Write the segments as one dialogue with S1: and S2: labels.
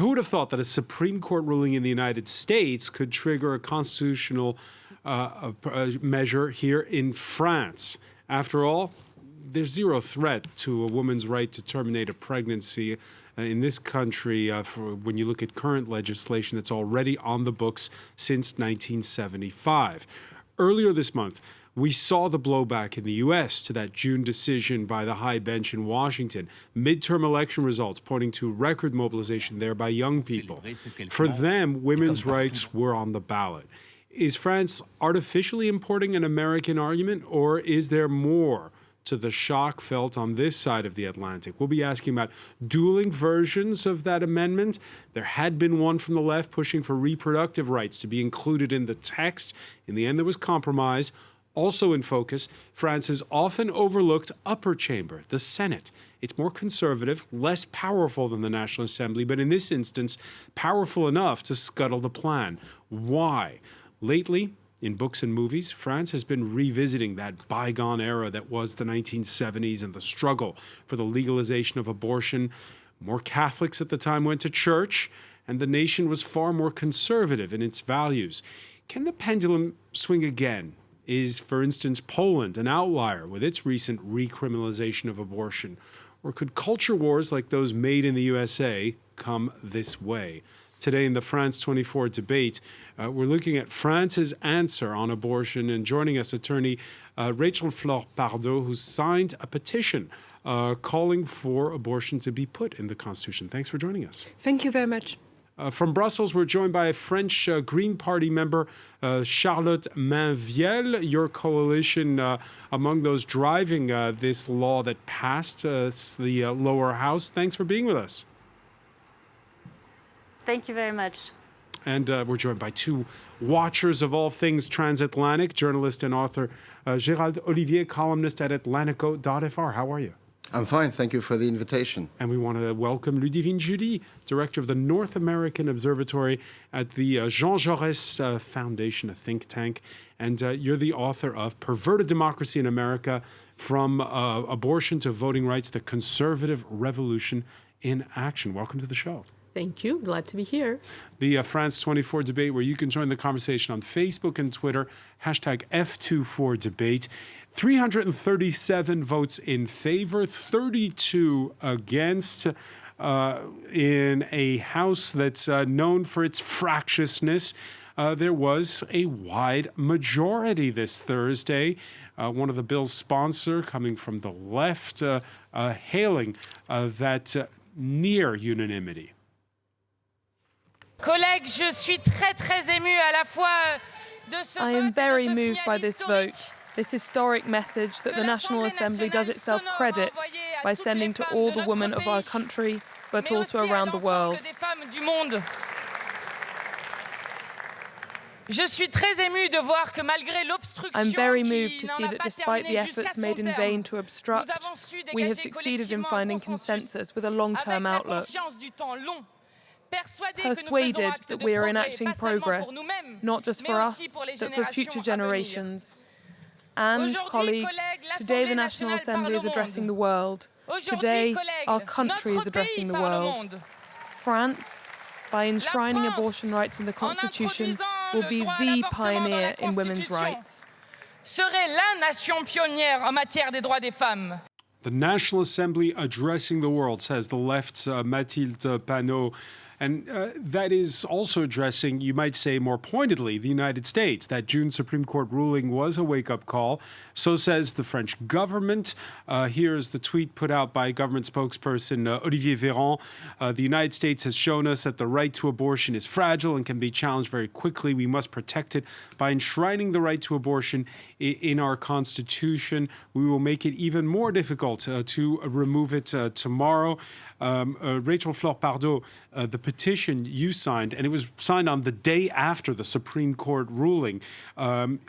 S1: Who would have thought that a Supreme Court ruling in the United States could trigger a constitutional measure here in France? After all, there's zero threat to a woman's right to terminate a pregnancy in this country when you look at current legislation that's already on the books since 1975. Earlier this month, we saw the blowback in the U.S. to that June decision by the high bench in Washington. Midterm election results pointing to record mobilization there by young people. For them, women's rights were on the ballot. Is France artificially importing an American argument, or is there more to the shock felt on this side of the Atlantic? We'll be asking about dueling versions of that amendment. There had been one from the left pushing for reproductive rights to be included in the text. In the end, there was compromise. Also in focus, France's often overlooked upper chamber, the Senate. It's more conservative, less powerful than the National Assembly, but in this instance, powerful enough to scuttle the plan. Why? Lately, in books and movies, France has been revisiting that bygone era that was the 1970s and the struggle for the legalization of abortion. More Catholics at the time went to church, and the nation was far more conservative in its values. Can the pendulum swing again? Is, for instance, Poland an outlier with its recent recriminalization of abortion? Or could culture wars like those made in the USA come this way? Today in the France 24 debate, we're looking at France's answer on abortion, and joining us, attorney Rachel Fleur-Pardo, who signed a petition calling for abortion to be put in the Constitution. Thanks for joining us.
S2: Thank you very much.
S1: From Brussels, we're joined by a French Green Party member, Charlotte Mainvielle. Your coalition among those driving this law that passed the lower house. Thanks for being with us.
S3: Thank you very much.
S1: And we're joined by two watchers of all things transatlantic, journalist and author Gérald Olivier, columnist at Atlantico.fr. How are you?
S4: I'm fine. Thank you for the invitation.
S1: And we want to welcome Ludivine Judy, director of the North American Observatory at the Jean Jaurès Foundation, a think tank. And you're the author of Perverted Democracy in America, From Abortion to Voting Rights, The Conservative Revolution in Action. Welcome to the show.
S2: Thank you. Glad to be here.
S1: The France 24 debate, where you can join the conversation on Facebook and Twitter, hashtag F24debate. 337 votes in favor, 32 against, in a House that's known for its fractiousness. There was a wide majority this Thursday. One of the bill's sponsor, coming from the left, hailing that near unanimity.
S5: Collègues, je suis très émue à la fois de ce vote.
S6: I am very moved by this vote, this historic message that the National Assembly does itself credit by sending to all the women of our country, but also around the world. I'm very moved to see that despite the efforts made in vain to obstruct, we have succeeded in finding consensus with a long-term outlook. Persuaded that we are enacting progress, not just for us, but for future generations. And, colleagues, today the National Assembly is addressing the world. Today, our country is addressing the world. France, by enshrining abortion rights in the Constitution, will be the pioneer in women's rights.
S5: Serait la nation pionnière en matière des droits des femmes.
S1: The National Assembly addressing the world, says the left's Mathilde Panot. And that is also addressing, you might say more pointedly, the United States. That June Supreme Court ruling was a wake-up call. So says the French government. Here's the tweet put out by government spokesperson Olivier Véran. The United States has shown us that the right to abortion is fragile and can be challenged very quickly. We must protect it by enshrining the right to abortion in our Constitution. We will make it even more difficult to remove it tomorrow. Rachel Fleur-Pardo, the petition you signed, and it was signed on the day after the Supreme Court ruling,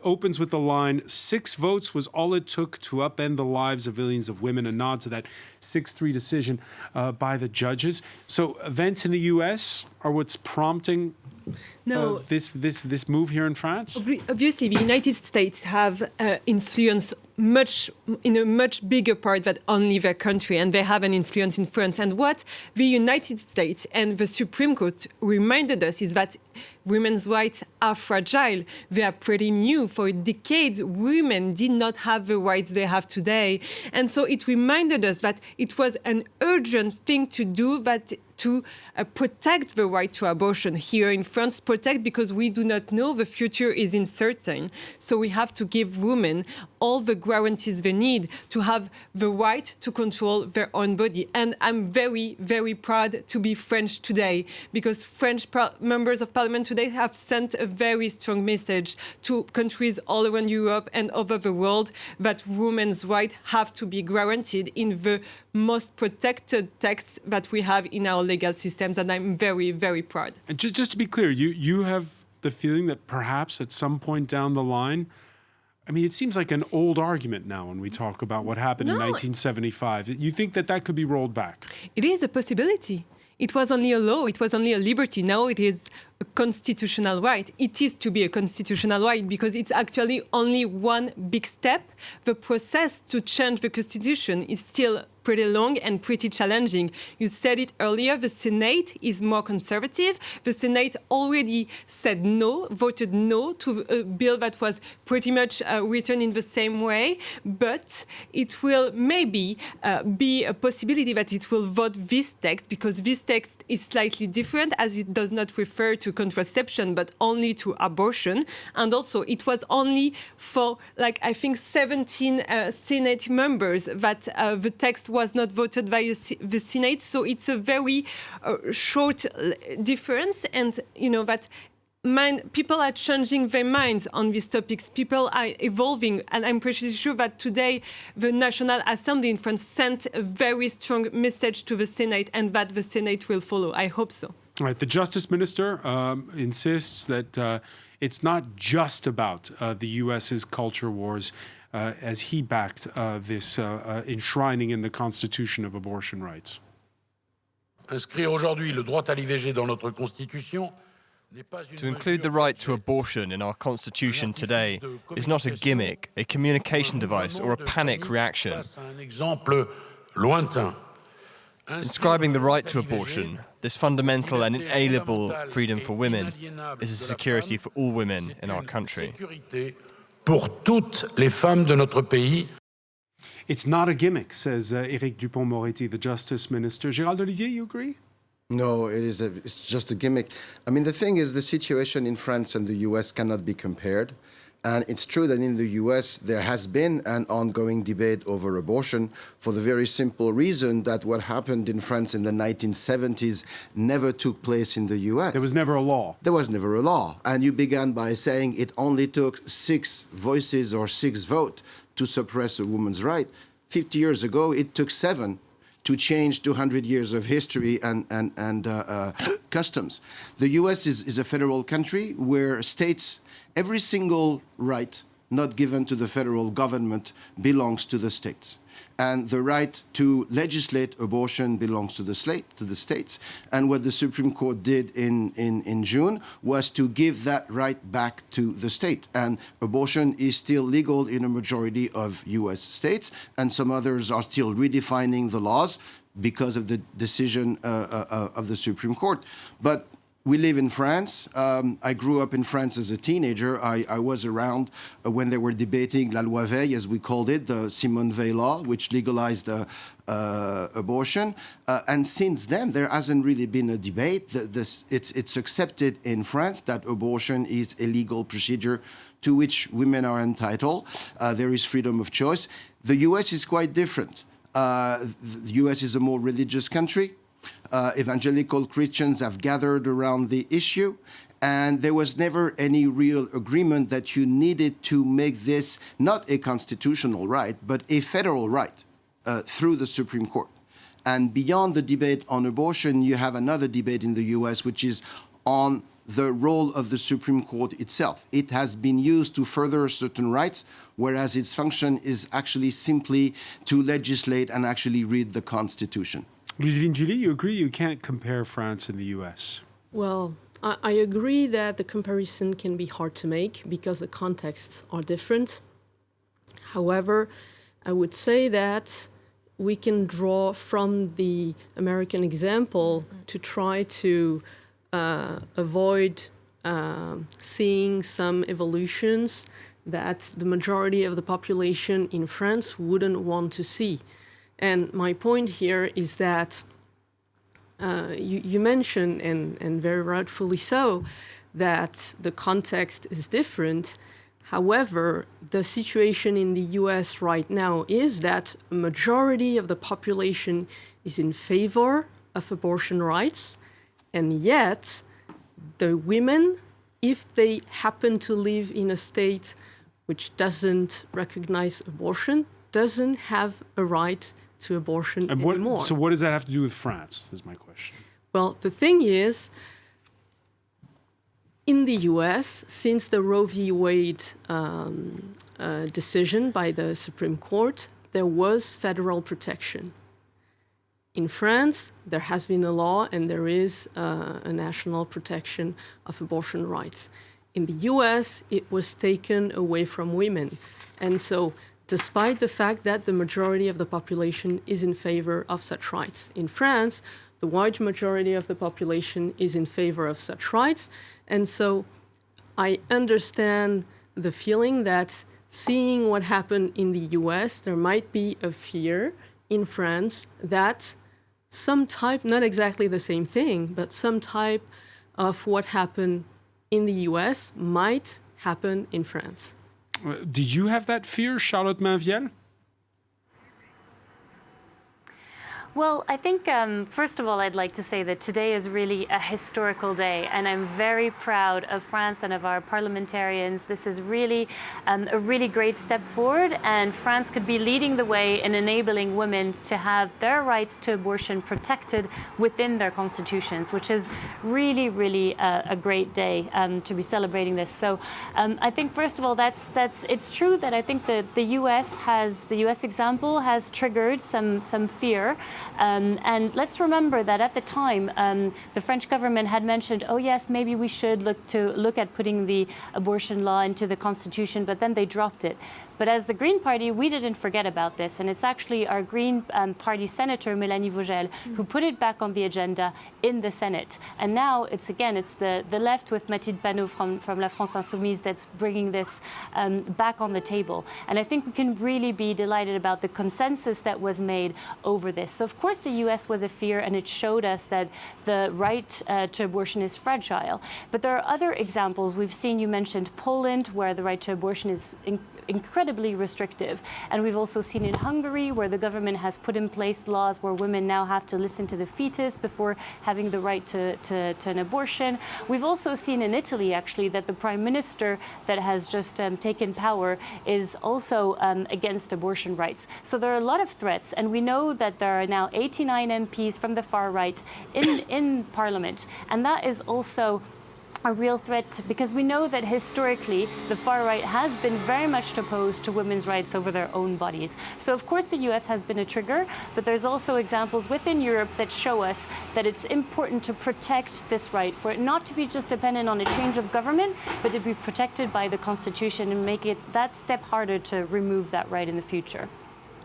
S1: opens with the line, 6 votes was all it took to upend the lives of millions of women, a nod to that 6-3 decision by the judges. So events in the U.S. are what's prompting this move here in France?
S2: Obviously, the United States have influence in a much bigger part than only their country, and they have an influence in France. And what the United States and the Supreme Court reminded us is that women's rights are fragile. They are pretty new. For decades, women did not have the rights they have today. And so it reminded us that it was an urgent thing to do, that to protect the right to abortion here in France, protect because we do not know, the future is uncertain. So we have to give women all the guarantees they need to have the right to control their own body. And I'm very, very proud to be French today, because French members of parliament today have sent a very strong message to countries all around Europe and over the world that women's rights have to be guaranteed in the most protected texts that we have in our legal systems, and I'm very, very proud.
S1: And just to be clear, you have the feeling that perhaps at some point down the line, I mean, it seems like an old argument now when we talk about what happened in 1975. You think that that could be rolled back?
S2: It is a possibility. It was only a law, it was only a liberty. Now it is a constitutional right. It is to be a constitutional right because it's actually only one big step. The process to change the constitution is still pretty long and pretty challenging. You said it earlier, the Senate is more conservative. The Senate already said no, voted no to a bill that was pretty much written in the same way, but it will maybe be a possibility that it will vote this text, because this text is slightly different, as it does not refer to contraception, but only to abortion. And also it was only for, like, I think 17 Senate members that the text was not voted by the Senate. So it's a very short difference. And, you know, that people are changing their minds on these topics. People are evolving. And I'm pretty sure that today the National Assembly in France sent a very strong message to the Senate, and that the Senate will follow. I hope so.
S1: All right. The Justice Minister insists that it's not just about the U.S.'s culture wars, as he backed this enshrining in the Constitution of abortion rights.
S3: Inscrire aujourd'hui le droit à l'IVG dans notre Constitution.
S7: To include the right to abortion in our Constitution today is not a gimmick, a communication device, or a panic reaction. Inscribing the right to abortion, this fundamental and inalienable freedom for women, is a security for all women in our country.
S3: Pour toutes les femmes de notre pays.
S1: It's not a gimmick, says Éric Dupond-Moretti, the Justice Minister. Gérald Olivier, you agree?
S4: No, it's just a gimmick. I mean, the thing is, the situation in France and the US cannot be compared. And it's true that in the US, there has been an ongoing debate over abortion for the very simple reason that what happened in France in the 1970s never took place in the US.
S1: There was never a law.
S4: There was never a law. And you began by saying it only took 6 voices or 6 votes to suppress a woman's right. 50 years ago, it took 7 to change 200 years of history and customs. The US is a federal country where states, every single right not given to the federal government belongs to the states. And the right to legislate abortion belongs to the states. And what the Supreme Court did in June was to give that right back to the state. And abortion is still legal in a majority of US states, and some others are still redefining the laws because of the decision of the Supreme Court. But we live in France. I grew up in France as a teenager. I was around when they were debating La Loi Veil, as we called it, the Simone Veil law, which legalized abortion. And since then, there hasn't really been a debate. It's accepted in France that abortion is a legal procedure to which women are entitled. There is freedom of choice. The US is quite different. The US is a more religious country. Evangelical Christians have gathered around the issue, and there was never any real agreement that you needed to make this not a constitutional right, but a federal right through the Supreme Court. And beyond the debate on abortion, you have another debate in the US, which is on the role of the Supreme Court itself. It has been used to further certain rights, whereas its function is actually simply to legislate and actually read the Constitution.
S1: Ludivine, you agree you can't compare France and the US?
S2: Well, I agree that the comparison can be hard to make because the contexts are different.
S8: However, I would say that we can draw from the American example to try to avoid seeing some evolutions that the majority of the population in France wouldn't want to see. And my point here is that you mentioned, and very rightfully so, that the context is different. However, the situation in the US right now is that a majority of the population is in favor of abortion rights, and yet the women, if they happen to live in a state which doesn't recognize abortion, doesn't have a right to abortion anymore.
S1: So what does that have to do with France, is my question.
S8: Well, the thing is, in the US, since the Roe v. Wade decision by the Supreme Court, there was federal protection. In France, there has been a law and there is a national protection of abortion rights. In the US, it was taken away from women. And so, despite the fact that the majority of the population is in favor of such rights, in France, the wide majority of the population is in favor of such rights. And so I understand the feeling that seeing what happened in the US, there might be a fear in France that some type, not exactly the same thing, but some type of what happened in the US might happen in France.
S1: Did you have that fear, Charlotte Mainvielle?
S9: Well, I think, first of all, I'd like to say that today is really a historical day, and I'm very proud of France and of our parliamentarians. This is really a really great step forward, and France could be leading the way in enabling women to have their rights to abortion protected within their constitutions, which is really, really a great day to be celebrating this. So I think, first of all, it's true that I think the U.S. example has triggered some fear. And let's remember that at the time, the French government had mentioned, oh yes, maybe we should look at putting the abortion law into the constitution, but then they dropped it. But as the Green Party, we didn't forget about this. And it's actually our Green Party Senator, Mélanie Vogel, who put it back on the agenda in the Senate. And now it's the left with Mathilde Panot from La France Insoumise that's bringing this back on the table. And I think we can really be delighted about the consensus that was made over this. So of course the US was a fear, and it showed us that the right to abortion is fragile. But there are other examples. We've seen, you mentioned Poland, where the right to abortion is incredibly restrictive. And we've also seen in Hungary, where the government has put in place laws where women now have to listen to the fetus before having the right to an abortion. We've also seen in Italy, actually, that the prime minister that has just taken power is also against abortion rights. So there are a lot of threats, and we know that there are now 89 MPs from the far right in parliament. And that is also a real threat, because we know that historically the far right has been very much opposed to women's rights over their own bodies. So of course the US has been a trigger, but there's also examples within Europe that show us that it's important to protect this right, for it not to be just dependent on a change of government, but to be protected by the Constitution and make it that step harder to remove that right in the future.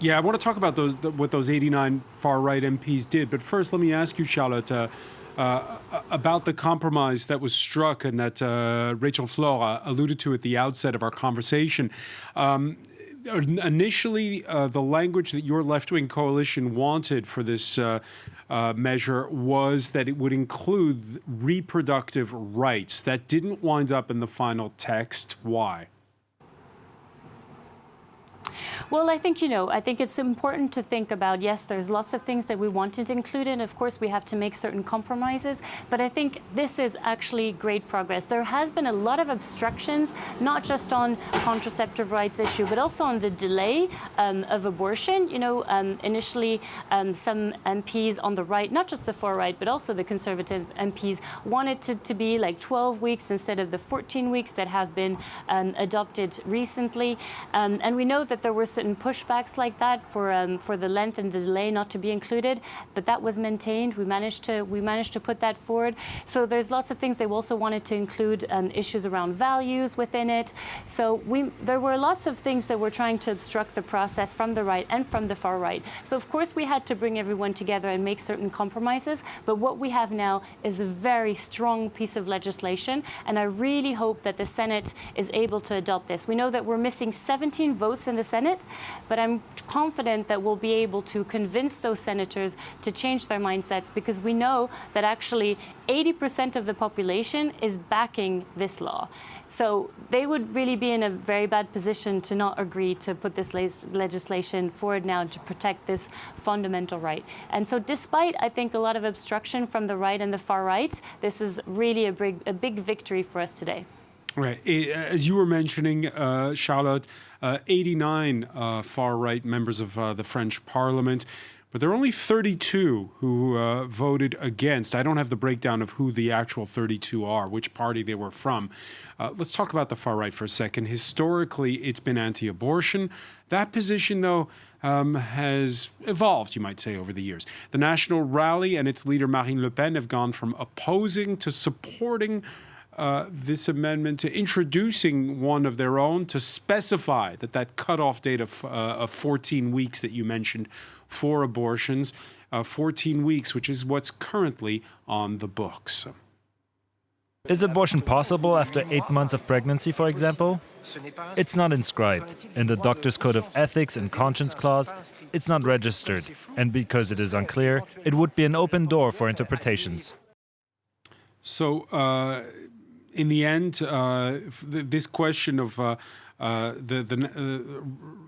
S1: Yeah, I want to talk about what those 89 far-right MPs did. But first, let me ask you, Charlotte, about the compromise that was struck and that Rachel Flora alluded to at the outset of our conversation. Initially, the language that your left-wing coalition wanted for this measure was that it would include reproductive rights. That didn't wind up in the final text. Why?
S9: Well, I think it's important to think about, yes, there's lots of things that we wanted to include in. Of course, we have to make certain compromises. But I think this is actually great progress. There has been a lot of obstructions, not just on contraceptive rights issue, but also on the delay of abortion. Initially, some MPs on the right, not just the far right, but also the conservative MPs, wanted it to be like 12 weeks instead of the 14 weeks that have been adopted recently. And we know that there were certain pushbacks like that for the length and the delay not to be included, but that was maintained. We managed to put that forward. So there's lots of things. They also wanted to include issues around values within it. So there were lots of things that were trying to obstruct the process from the right and from the far right. So of course we had to bring everyone together and make certain compromises. But what we have now is a very strong piece of legislation, and I really hope that the Senate is able to adopt this. We know that we're missing 17 votes in the Senate, but I'm confident that we'll be able to convince those senators to change their mindsets, because we know that actually 80% of the population is backing this law. So they would really be in a very bad position to not agree to put this legislation forward now to protect this fundamental right. And so despite, I think, a lot of obstruction from the right and the far right, this is really a big victory for us today.
S1: Right. As you were mentioning, Charlotte, 89 far-right members of the French Parliament, but there are only 32 who voted against. I don't have the breakdown of who the actual 32 are, which party they were from. Let's talk about the far-right for a second. Historically, it's been anti-abortion. That position, though, has evolved, you might say, over the years. The National Rally and its leader, Marine Le Pen, have gone from opposing to supporting this amendment, to introducing one of their own to specify that cutoff date of 14 weeks that you mentioned for abortions, 14 weeks, which is what's currently on the books.
S10: Is abortion possible after 8 months of pregnancy, for example? It's not inscribed. In the Doctor's Code of Ethics and Conscience Clause, it's not registered. And because it is unclear, it would be an open door for interpretations.
S1: So, in the end, this question of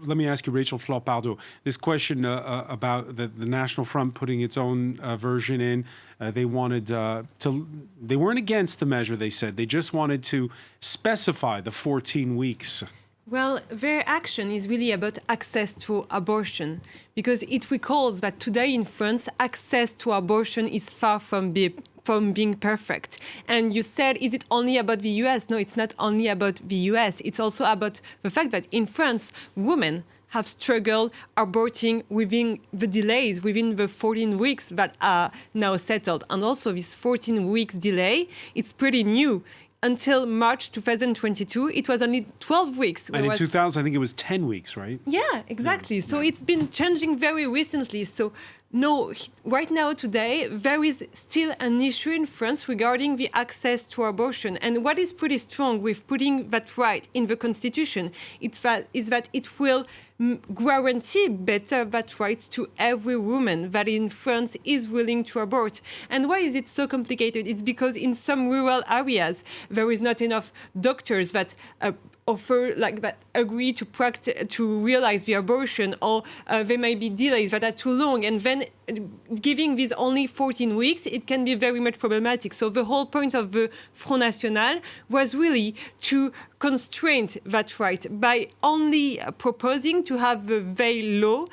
S1: let me ask you, Rachel Flore-Pardo, this question about the National Front putting its own version in. They wanted they weren't against the measure, they said. They just wanted to specify the 14 weeks.
S2: Well, their action is really about access to abortion, because it recalls that today in France, access to abortion is far from being perfect. And you said, is it only about the US? No, it's not only about the US. It's also about the fact that in France, women have struggled aborting within the delays, within the 14 weeks that are now settled. And also this 14 weeks delay, it's pretty new. Until March 2022, it was only 12 weeks.
S1: And in 2000, I think it was 10 weeks, right?
S2: Yeah, exactly. So it's been changing very recently. So no, right now, today, there is still an issue in France regarding the access to abortion. And what is pretty strong with putting that right in the Constitution is that it will guarantee better that right to every woman that in France is willing to abort. And why is it so complicated? It's because in some rural areas, there is not enough doctors that agree to realize the abortion, or there may be delays that are too long, and then giving these only 14 weeks, it can be very much problematic. So the whole point of the Front National was really to constrain that right by only proposing to have the veil law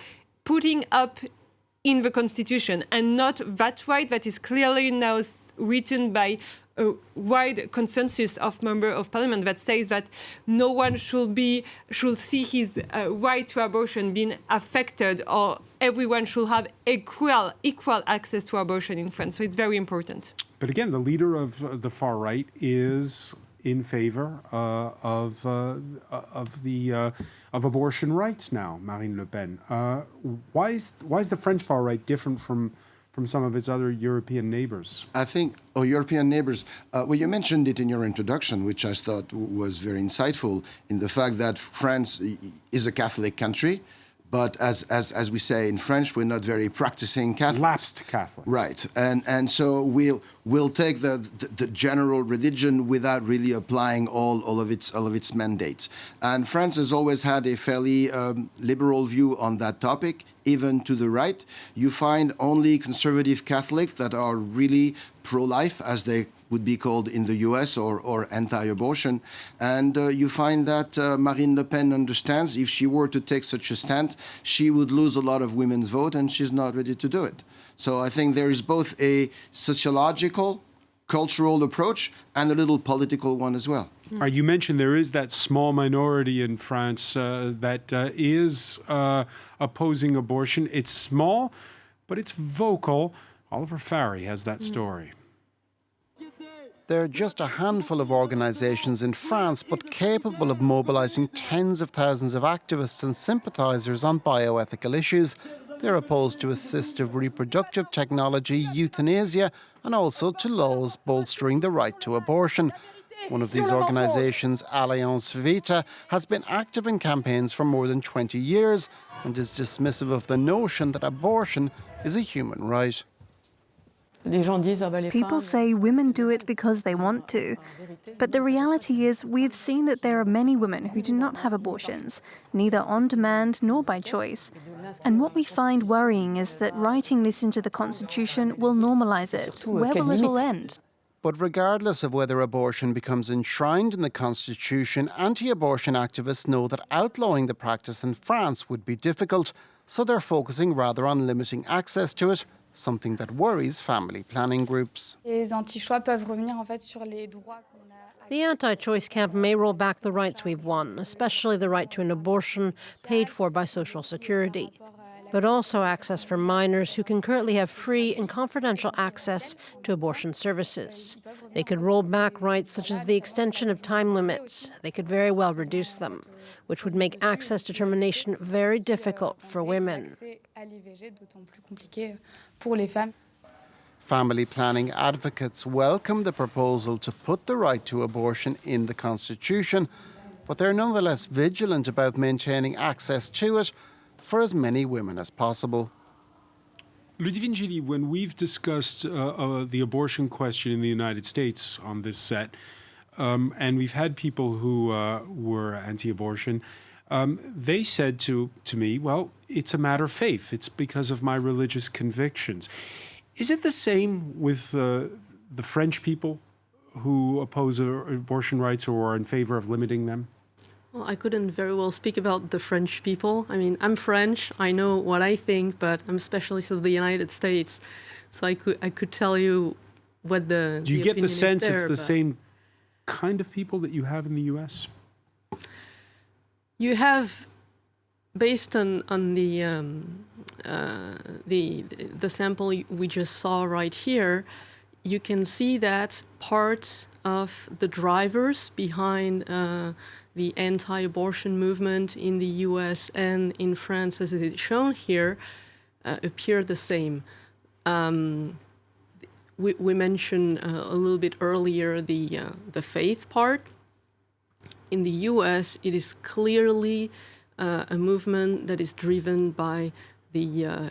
S2: putting up in the Constitution, and not that right that is clearly now written by a wide consensus of members of parliament that says that no one should see his right to abortion being affected, or everyone should have equal access to abortion in France. So it's very important.
S1: But again, the leader of the far right is in favor of abortion rights now, Marine Le Pen. Why is the French far right different from some of its other European neighbors?
S4: I think European neighbors, well, you mentioned it in your introduction, which I thought was very insightful, in the fact that France is a Catholic country, but as we say in French, we're not very practicing Catholics.
S1: Lapsed Catholics.
S4: Right, and so we'll take the general religion without really applying all of its mandates. And France has always had a fairly liberal view on that topic, even to the right. You find only conservative Catholics that are really pro-life, as they would be called in the US, or anti-abortion. And you find that Marine Le Pen understands if she were to take such a stand, she would lose a lot of women's vote, and she's not ready to do it. So I think there is both a sociological cultural approach and a little political one as well.
S1: You mentioned there is that small minority in France that is opposing abortion. It's small, but it's vocal. Oliver Farry has that story.
S11: There are just a handful of organisations in France, but capable of mobilising tens of thousands of activists and sympathisers on bioethical issues. They're opposed to assistive reproductive technology, euthanasia, and also to laws bolstering the right to abortion. One of these organisations, Alliance Vita, has been active in campaigns for more than 20 years and is dismissive of the notion that abortion is a human right.
S12: People say women do it because they want to. But the reality is we've seen that there are many women who do not have abortions, neither on demand nor by choice. And what we find worrying is that writing this into the Constitution will normalise it. Where will it all end?
S11: But regardless of whether abortion becomes enshrined in the Constitution, anti-abortion activists know that outlawing the practice in France would be difficult, so they're focusing rather on limiting access to it, something that worries family planning groups.
S13: The anti-choice camp may roll back the rights we've won, especially the right to an abortion paid for by Social Security, but also access for minors who can currently have free and confidential access to abortion services. They could roll back rights such as the extension of time limits. They could very well reduce them, which would make access to termination very difficult for women.
S11: Family planning advocates welcome the proposal to put the right to abortion in the Constitution, but they're nonetheless vigilant about maintaining access to it for as many women as possible.
S1: Ludivine Gilly, when we've discussed the abortion question in the United States on this set, and we've had people who were anti-abortion, they said to me, well, it's a matter of faith. It's because of my religious convictions. Is it the same with the French people who oppose abortion rights or are in favor of limiting them?
S8: Well, I couldn't very well speak about the French people. I mean, I'm French. I know what I think, but I'm a specialist of the United States, so I could tell you what the.
S1: Do you get the sense it's the same kind of people that you have in the U.S.?
S8: You have, based on the sample we just saw right here, you can see that part of the drivers behind the anti-abortion movement in the US and in France, as it is shown here, appear the same. We mentioned a little bit earlier the faith part. In the US, it is clearly a movement that is driven by the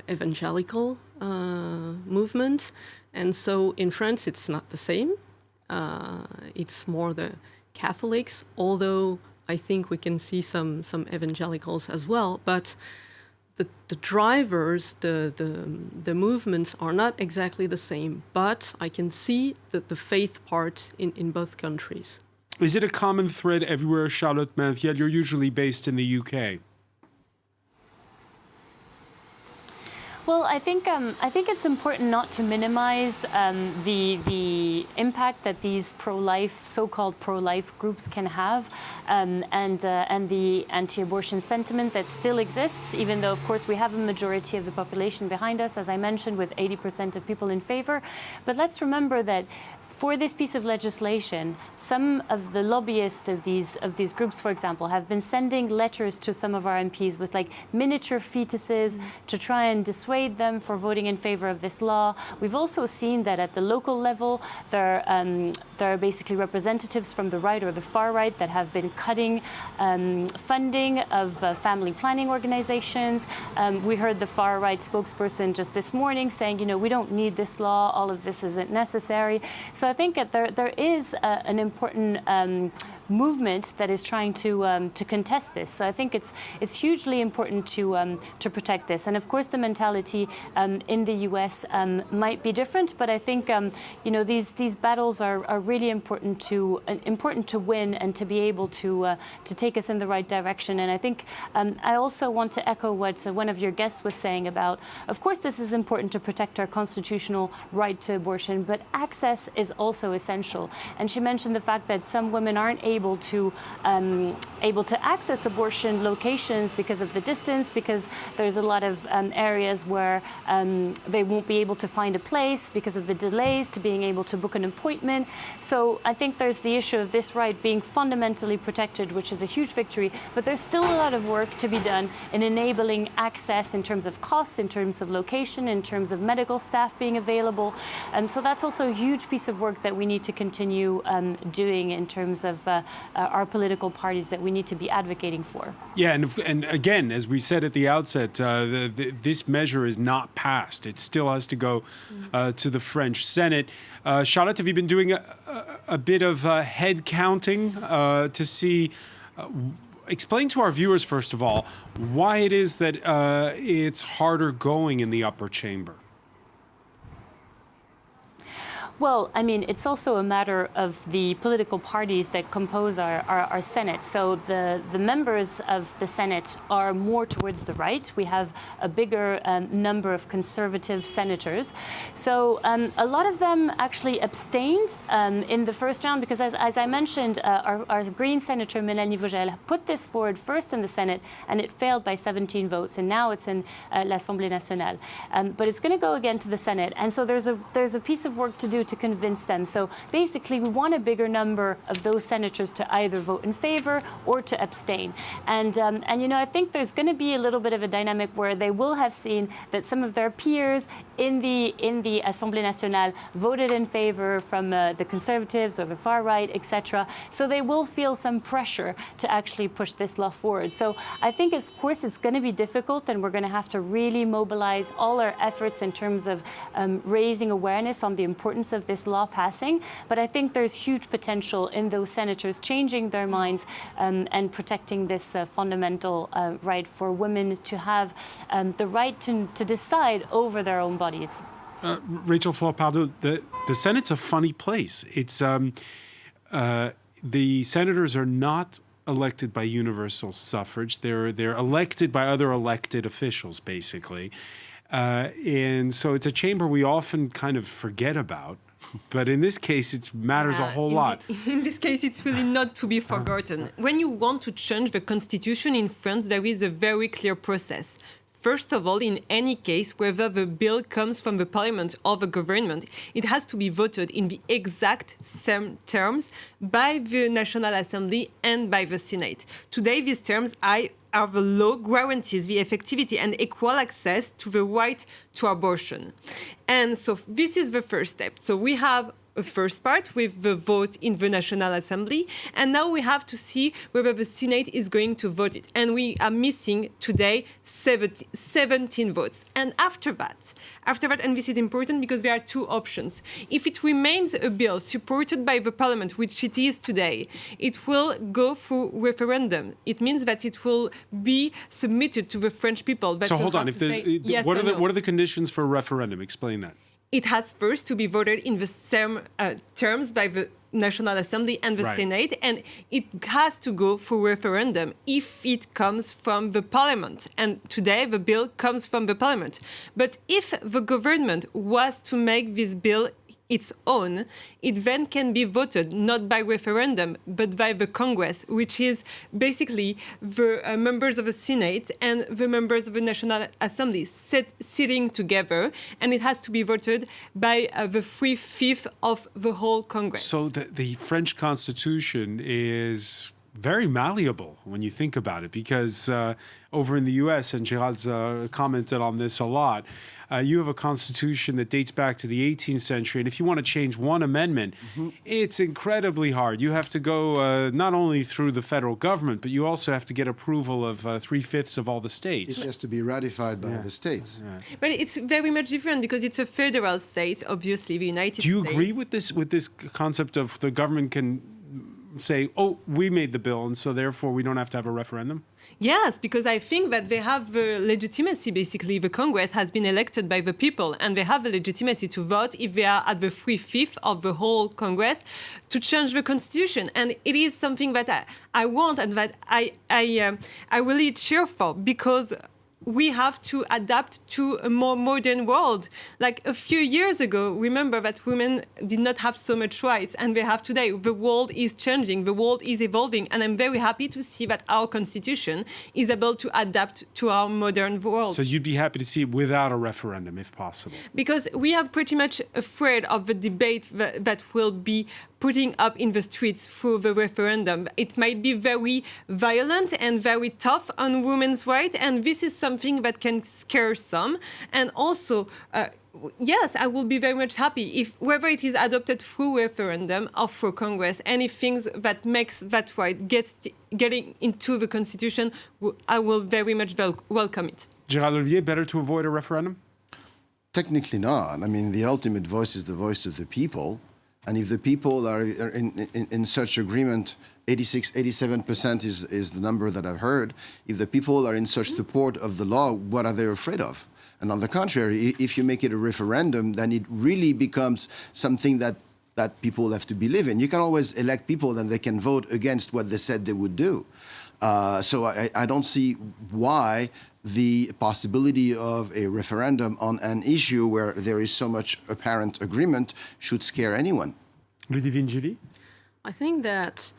S8: evangelical movement. And so in France, it's not the same. It's more the Catholics, although I think we can see some evangelicals as well. But the drivers, the movements are not exactly the same. But I can see the faith part in both countries.
S1: Is it a common thread everywhere, Charlotte Mainviel? You're usually based in the UK.
S9: Well, I think it's important not to minimize the impact that these pro-life, so-called pro-life groups can have, and the anti-abortion sentiment that still exists, even though, of course, we have a majority of the population behind us, as I mentioned, with 80% of people in favor. But let's remember that for this piece of legislation, some of the lobbyists of these groups, for example, have been sending letters to some of our MPs with like miniature fetuses to try and dissuade them for voting in favor of this law. We've also seen that at the local level, there are basically representatives from the right or the far right that have been cutting funding of family planning organizations. We heard the far right spokesperson just this morning saying, you know, we don't need this law, all of this isn't necessary. So I think that there is an important movement that is trying to contest this. So I think it's hugely important to protect this. And of course, the mentality in the US might be different, but I think these battles are really important to win and to be able to take us in the right direction. And I think I also want to echo what one of your guests was saying about, of course, this is important to protect our constitutional right to abortion, but access is also essential. And she mentioned the fact that some women aren't able to access abortion locations because of the distance, because there's a lot of areas where they won't be able to find a place because of the delays to being able to book an appointment. So I think there's the issue of this right being fundamentally protected, which is a huge victory, but there's still a lot of work to be done in enabling access in terms of costs, in terms of location, in terms of medical staff being available. So that's also a huge piece of work that we need to continue doing in terms of our political parties that we need to be advocating for.
S1: Yeah, and again, as we said at the outset, this measure is not passed. It still has to go to the French Senate. Charlotte, have you been doing a bit of head counting to see? Explain to our viewers, first of all, why it is that it's harder going in the upper chamber.
S9: Well, I mean, it's also a matter of the political parties that compose our Senate. So the members of the Senate are more towards the right. We have a bigger number of conservative senators. So a lot of them actually abstained in the first round because, as I mentioned, our Green Senator Mélanie Vogel put this forward first in the Senate, and it failed by 17 votes. And now it's in l'Assemblée nationale. But it's going to go again to the Senate. And so there's a piece of work to do to convince them. So basically, we want a bigger number of those senators to either vote in favor or to abstain. And I think there's going to be a little bit of a dynamic where they will have seen that some of their peers in the Assemblée nationale voted in favor from the conservatives or the far right, etc. So they will feel some pressure to actually push this law forward. So I think, of course, it's going to be difficult, and we're going to have to really mobilize all our efforts in terms of raising awareness on the importance of this law passing. But I think there's huge potential in those senators changing their minds and protecting this fundamental right for women to have the right to decide over their own bodies.
S1: Rachel Flor-Pardo, the Senate's a funny place. It's the senators are not elected by universal suffrage. They're elected by other elected officials, basically. And so it's a chamber we often kind of forget about. But in this case, it matters a whole lot.
S2: In this case, it's really not to be forgotten. When you want to change the constitution in France, there is a very clear process. First of all, in any case, whether the bill comes from the parliament or the government, it has to be voted in the exact same terms by the National Assembly and by the Senate. Today, these terms are the law guarantees the effectivity and equal access to the right to abortion. And so this is the first step. So we have a first part with the vote in the National Assembly, and now we have to see whether the Senate is going to vote it. And we are missing today 17 votes. And after that, and this is important because there are two options. If it remains a bill supported by the Parliament, which it is today, it will go through referendum. It means that it will be submitted to the French people.
S1: So hold on, what are the conditions for a referendum? Explain that.
S2: It has first to be voted in the same terms by the National Assembly and the Senate, and it has to go for referendum if it comes from the Parliament. And today, the bill comes from the Parliament. But if the government was to make this bill its own, it then can be voted not by referendum, but by the Congress, which is basically the members of the Senate and the members of the National Assembly sitting together, and it has to be voted by the 3/5 of the whole Congress.
S1: So the French Constitution is very malleable when you think about it, because over in the US, and Gérald's commented on this a lot, you have a constitution that dates back to the 18th century, and if you want to change one amendment, it's incredibly hard. You have to go not only through the federal government, but you also have to get approval of 3/5 of all the states.
S4: It has to be ratified by the states.
S2: But it's very much different because it's a federal state, obviously, the United States.
S1: Do you agree with this concept of the government can say, oh, we made the bill, and so therefore we don't have to have a referendum?
S2: Yes, because I think that they have the legitimacy, basically. The Congress has been elected by the people, and they have the legitimacy to vote if they are at the 3/5 of the whole Congress to change the Constitution. And it is something that I want and that I really cheer for, because we have to adapt to a more modern world. Like a few years ago, remember that women did not have so much rights, and they have today. The world is changing, the world is evolving, and I'm very happy to see that our constitution is able to adapt to our modern world.
S1: So you'd be happy to see it without a referendum, if possible?
S2: Because we are pretty much afraid of the debate that will be putting up in the streets through the referendum. It might be very violent and very tough on women's rights, and this is something that can scare some. And also, yes, I will be very much happy if, whether it is adopted through referendum or through Congress, anything that makes that right getting into the Constitution, I will very much welcome it.
S1: Gérald Olivier, better to avoid a referendum?
S4: Technically not. I mean, the ultimate voice is the voice of the people. And if the people are in such agreement, 86, 87% is the number that I've heard. If the people are in such support of the law, what are they afraid of? And on the contrary, if you make it a referendum, then it really becomes something that people have to believe in. You can always elect people and they can vote against what they said they would do. So I don't see why the possibility of a referendum on an issue where there is so much apparent agreement should scare anyone.
S1: Ludivine Julie?
S8: I think that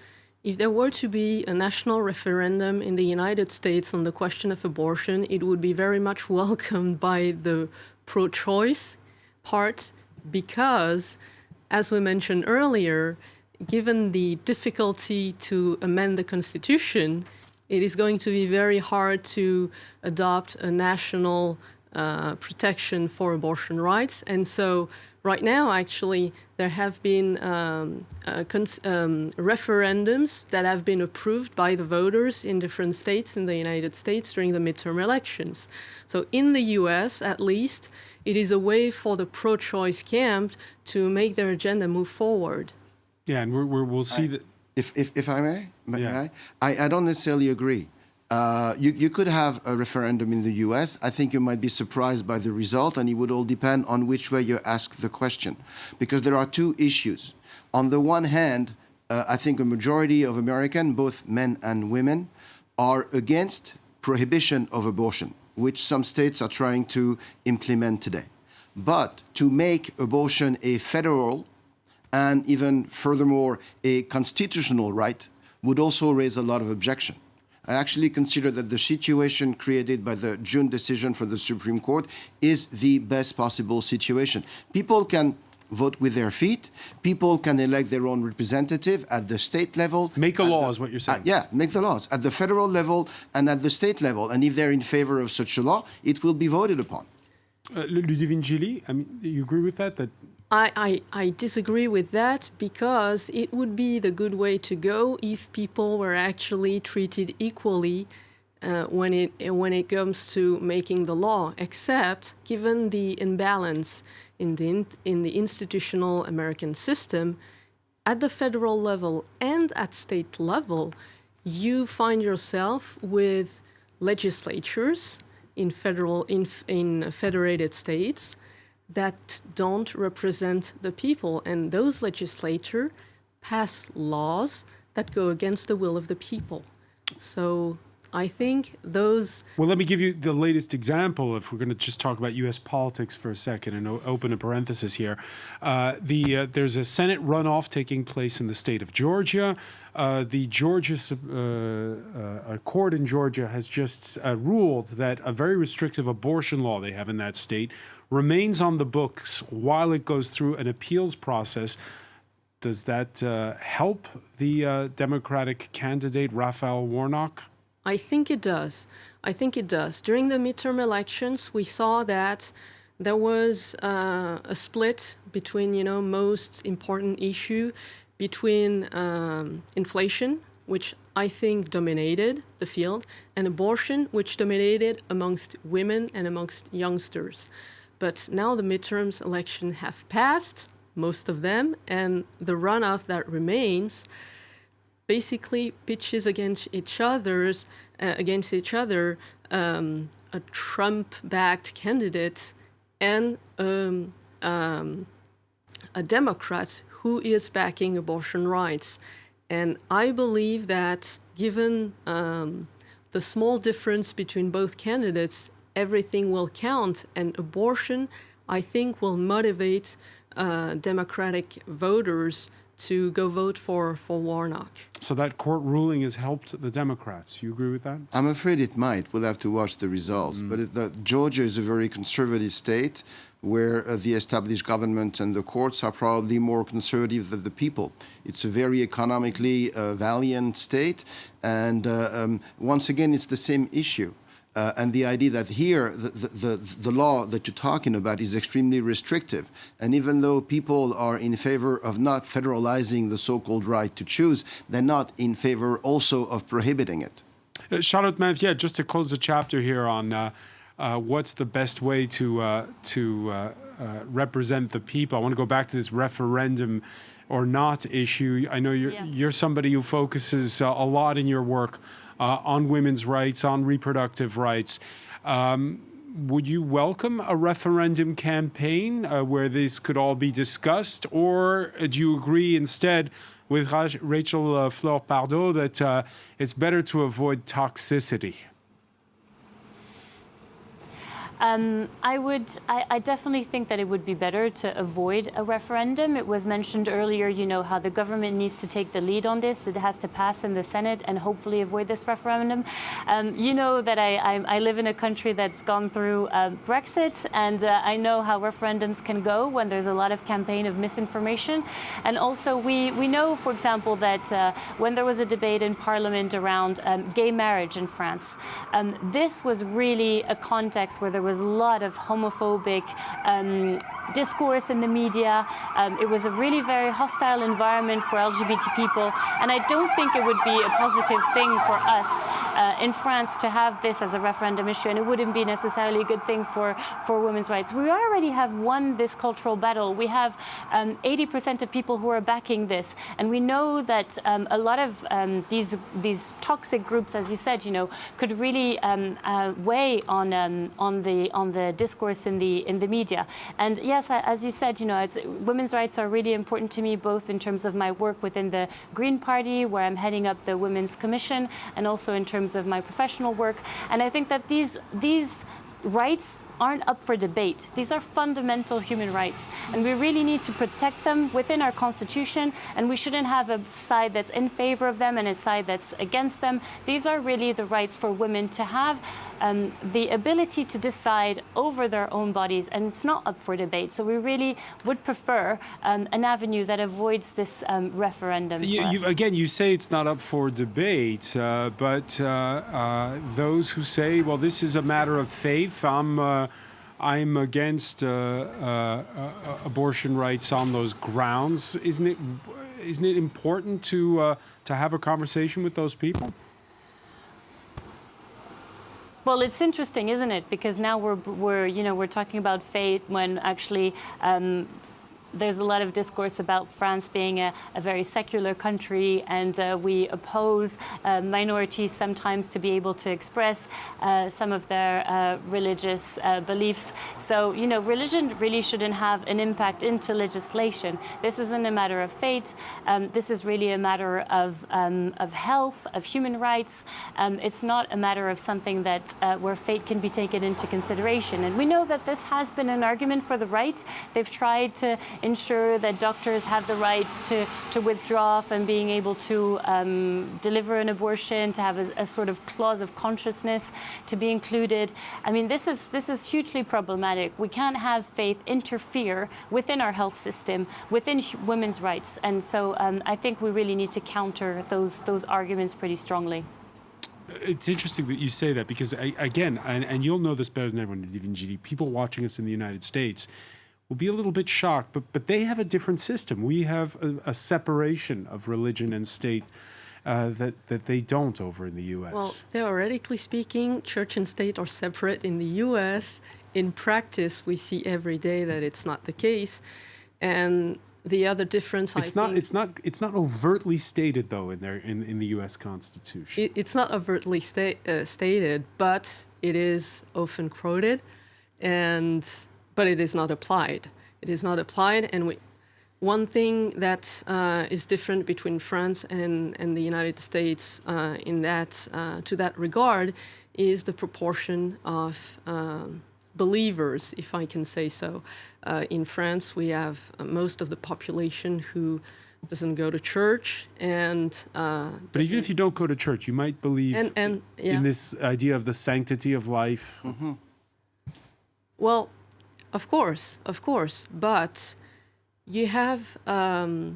S8: if there were to be a national referendum in the United States on the question of abortion, it would be very much welcomed by the pro-choice part, because, as we mentioned earlier, given the difficulty to amend the Constitution, it is going to be very hard to adopt a national protection for abortion rights. And so right now, actually, there have been referendums that have been approved by the voters in different states in the United States during the midterm elections. So in the US, at least, it is a way for the pro-choice camp to make their agenda move forward.
S1: Yeah, and we'll see that.
S4: If I may, I don't necessarily agree. You could have a referendum in the US. I think you might be surprised by the result, and it would all depend on which way you ask the question. Because there are two issues. On the one hand, I think a majority of Americans, both men and women, are against prohibition of abortion, which some states are trying to implement today. But to make abortion a federal and even furthermore a constitutional right would also raise a lot of objection. I actually consider that the situation created by the June decision for the Supreme Court is the best possible situation. People can vote with their feet. People can elect their own representative at the state level.
S1: Make a law is what you're saying.
S4: Yeah, make the laws at the federal level and at the state level. And if they're in favor of such a law, it will be voted upon.
S1: Ludivine Julie, I mean, you agree with that?
S8: I disagree with that, because it would be the good way to go if people were actually treated equally when it comes to making the law, except given the imbalance in the institutional American system, at the federal level and at state level, you find yourself with legislatures in federated states that don't represent the people, and those legislatures pass laws that go against the will of the people. So I think those...
S1: Well, let me give you the latest example, if we're going to just talk about U.S. politics for a second and open a parenthesis here. There's a Senate runoff taking place in the state of Georgia. The Georgia court in Georgia has just ruled that a very restrictive abortion law they have in that state remains on the books while it goes through an appeals process. Does that help the Democratic candidate, Raphael Warnock?
S8: I think it does. During the midterm elections, we saw that there was a split between, most important issue between inflation, which I think dominated the field, and abortion, which dominated amongst women and amongst youngsters. But now the midterms election have passed, most of them, and the runoff that remains basically pitches against each other a Trump-backed candidate and a Democrat who is backing abortion rights. And I believe that given the small difference between both candidates, everything will count, and abortion, I think, will motivate Democratic voters to go vote for Warnock.
S1: So that court ruling has helped the Democrats. You agree with that?
S4: I'm afraid it might. We'll have to watch the results. But Georgia is a very conservative state where the established government and the courts are probably more conservative than the people. It's a very economically valiant state. And once again, it's the same issue. And the idea that here, the law that you're talking about is extremely restrictive. And even though people are in favor of not federalizing the so-called right to choose, they're not in favor also of prohibiting it.
S1: Charlotte Manvier, just to close the chapter here on what's the best way to represent the people. I want to go back to this referendum or not issue. I know you're somebody who focuses a lot in your work on women's rights, on reproductive rights. Would you welcome a referendum campaign where this could all be discussed? Or do you agree instead with Rachel Fleur-Pardo that it's better to avoid toxicity?
S9: I definitely think that it would be better to avoid a referendum. It was mentioned earlier, you know, how the government needs to take the lead on this. It has to pass in the Senate and hopefully avoid this referendum. You know that I live in a country that's gone through Brexit, and I know how referendums can go when there's a lot of campaign of misinformation. And also we know, for example, that when there was a debate in Parliament around gay marriage in France, this was really a context where there was a lot of homophobic discourse in the media. It was a really very hostile environment for LGBT people, and I don't think it would be a positive thing for us in France to have this as a referendum issue, and it wouldn't be necessarily a good thing for women's rights. We already have won this cultural battle. We have 80% of people who are backing this, and we know that a lot of these toxic groups, as you said, you know, could really weigh on the discourse in the media. And yes, as you said, you know, women's rights are really important to me, both in terms of my work within the Green Party, where I'm heading up the Women's Commission, and also in terms of my professional work. And I think that these rights aren't up for debate. These are fundamental human rights, and we really need to protect them within our constitution, and we shouldn't have a side that's in favor of them and a side that's against them. These are really the rights for women to have the ability to decide over their own bodies, and it's not up for debate. So we really would prefer an avenue that avoids this referendum.
S1: Again, you say it's not up for debate, but those who say, well, this is a matter of faith, I'm against abortion rights on those grounds. Isn't it important to have a conversation with those people?
S9: Well, it's interesting, isn't it? Because now we're talking about faith when actually there's a lot of discourse about France being a very secular country, and we oppose minorities sometimes to be able to express some of their religious beliefs. So, you know, religion really shouldn't have an impact into legislation. This isn't a matter of faith. This is really a matter of health, of human rights. It's not a matter of something that where faith can be taken into consideration. And we know that this has been an argument for the right. They've tried to ensure that doctors have the right to withdraw from being able to deliver an abortion, to have a sort of clause of consciousness to be included. I mean, this is hugely problematic. We can't have faith interfere within our health system, within women's rights. And so I think we really need to counter those arguments pretty strongly.
S1: It's interesting that you say that, because again, and you'll know this better than everyone, even GD, people watching us in the United States will be a little bit shocked, but they have a different system. We have a separation of religion and state that they don't over in the U.S.
S8: Well, theoretically speaking, church and state are separate in the U.S. In practice, we see every day that it's not the case. And the other difference,
S1: it's not overtly stated though in the U.S. Constitution.
S8: It's not overtly stated, but it is often quoted, but it is not applied. It is not applied, and one thing that is different between France and the United States to that regard is the proportion of believers, if I can say so. In France, we have most of the population who doesn't go to church,
S1: but even if you don't go to church, you might believe in this idea of the sanctity of life.
S8: Mm-hmm. Well, of course, but you have a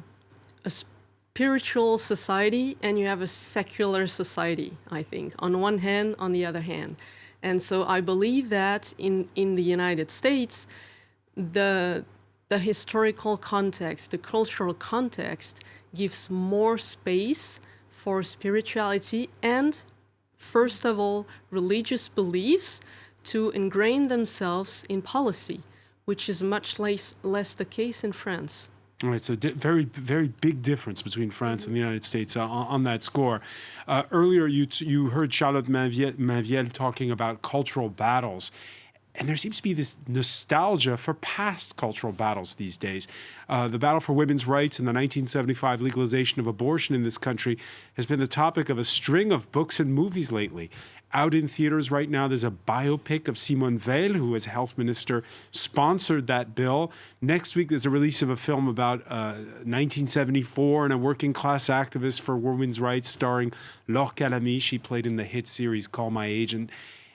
S8: spiritual society and you have a secular society, I think, on one hand, on the other hand. And so I believe that in the United States, the historical context, the cultural context gives more space for spirituality and, first of all, religious beliefs to ingrain themselves in policy, which is much less the case in France.
S1: All right, so very, very big difference between France and the United States on that score. Earlier, you heard Charlotte Mainvielle talking about cultural battles. And there seems to be this nostalgia for past cultural battles these days. The battle for women's rights and the 1975 legalization of abortion in this country has been the topic of a string of books and movies lately. Out in theaters right now, there's a biopic of Simone Veil, who, as health minister, sponsored that bill. Next week, there's a release of a film about 1974 and a working-class activist for women's rights starring Laure Calamy. She played in the hit series Call My Agent.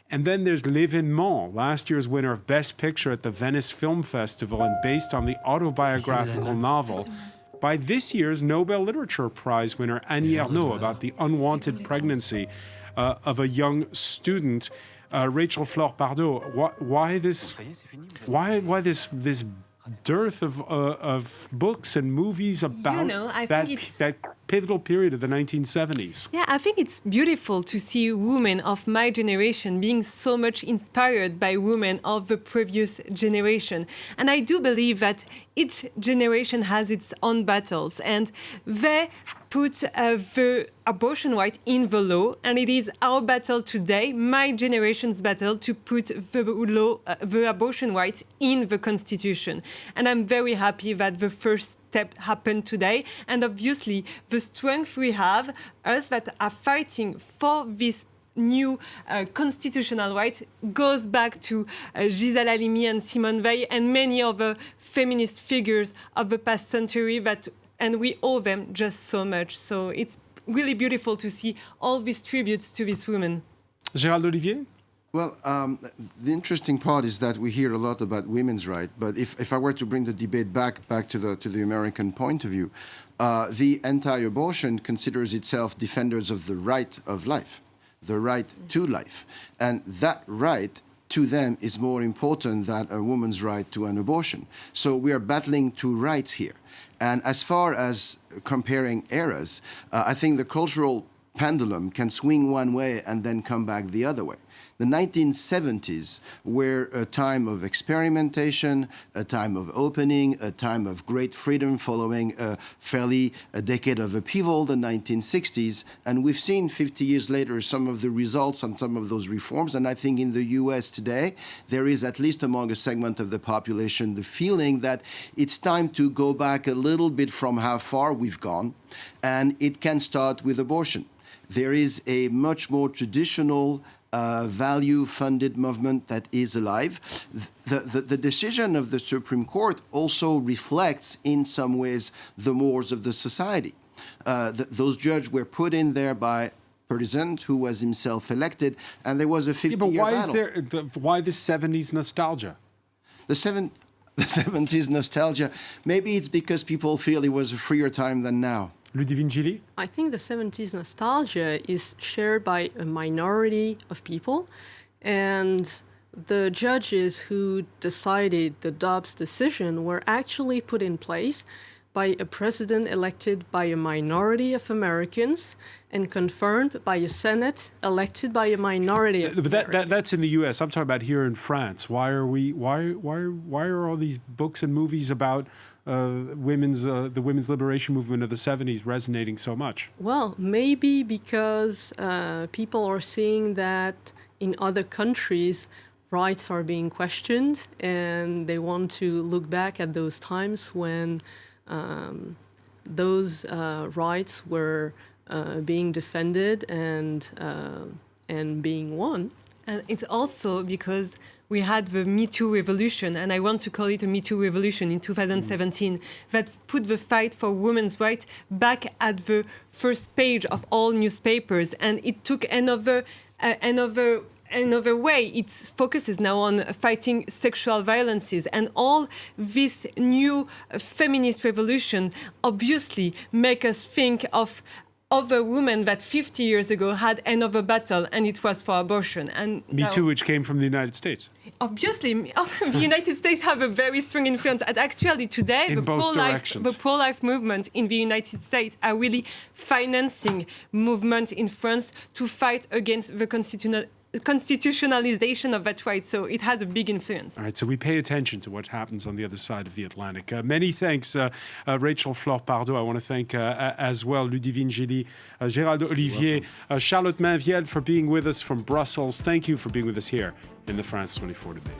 S1: And then there's L'Événement, last year's winner of Best Picture at the Venice Film Festival and based on the autobiographical novel by this year's Nobel Literature Prize winner Annie Ernaux about the unwanted pregnancy of a young student. Rachel Flore Bardot, why this dearth of books and movies about that pivotal period of the 1970s?
S2: Yeah, I think it's beautiful to see women of my generation being so much inspired by women of the previous generation. And I do believe that each generation has its own battles, and they put the abortion right in the law, and it is our battle today, my generation's battle, to put the abortion rights in the Constitution. And I'm very happy that the first step happened today. And obviously, the strength we have, us that are fighting for this new constitutional right, goes back to Gisèle Halimi and Simone Veil and many other feminist figures of the past century and we owe them just so much. So it's really beautiful to see all these tributes to these women.
S1: Gérald Olivier?
S4: Well, the interesting part is that we hear a lot about women's rights, but if I were to bring the debate back to the American point of view, the anti-abortion considers itself defenders of the right of life, the right to life, and that right to them is more important than a woman's right to an abortion. So we are battling two rights here. And as far as comparing eras, I think the cultural pendulum can swing one way and then come back the other way. The 1970s were a time of experimentation, a time of opening, a time of great freedom following a decade of upheaval, the 1960s. And we've seen 50 years later some of the results on some of those reforms. And I think in the US today, there is, at least among a segment of the population, the feeling that it's time to go back a little bit from how far we've gone. And it can start with abortion. There is a much more traditional value-funded movement that is alive. The decision of the Supreme Court also reflects, in some ways, the mores of the society. Those judges were put in there by President, who was himself elected, and there was a 50-year battle.
S1: Why the 70s nostalgia?
S4: The 70s nostalgia, maybe it's because people feel it was a freer time than now.
S1: Ludivine Gilly?
S8: I think the 70s nostalgia is shared by a minority of people, and the judges who decided the Dobbs decision were actually put in place by a president elected by a minority of Americans and confirmed by a Senate elected by a minority of Americans.
S1: But that's in the U.S. I'm talking about here in France. Why are all these books and movies about the women's liberation movement of the 70s resonating so much?
S8: Well, maybe because people are seeing that in other countries rights are being questioned, and they want to look back at those times when those rights were being defended and being won.
S2: And it's also because we had the Me Too revolution, and I want to call it a Me Too revolution in 2017, that put the fight for women's rights back at the first page of all newspapers, and it took another way. Its focus is now on fighting sexual violences, and all this new feminist revolution obviously make us think of other women that 50 years ago had another battle, and it was for abortion. And
S1: Me Too, which came from the United States.
S2: Obviously, the United States have a very strong influence. And actually, today, the pro-life movement in the United States are really financing movement in France to fight against the constitutionalization of that right. So it has a big influence.
S1: All right, so we pay attention to what happens on the other side of the Atlantic. Many thanks, Rachel Flore-Pardo. I want to thank as well Ludivine Gély, Gérald Olivier, Charlotte Mainvielle for being with us from Brussels. Thank you for being with us here in the France 24 debate.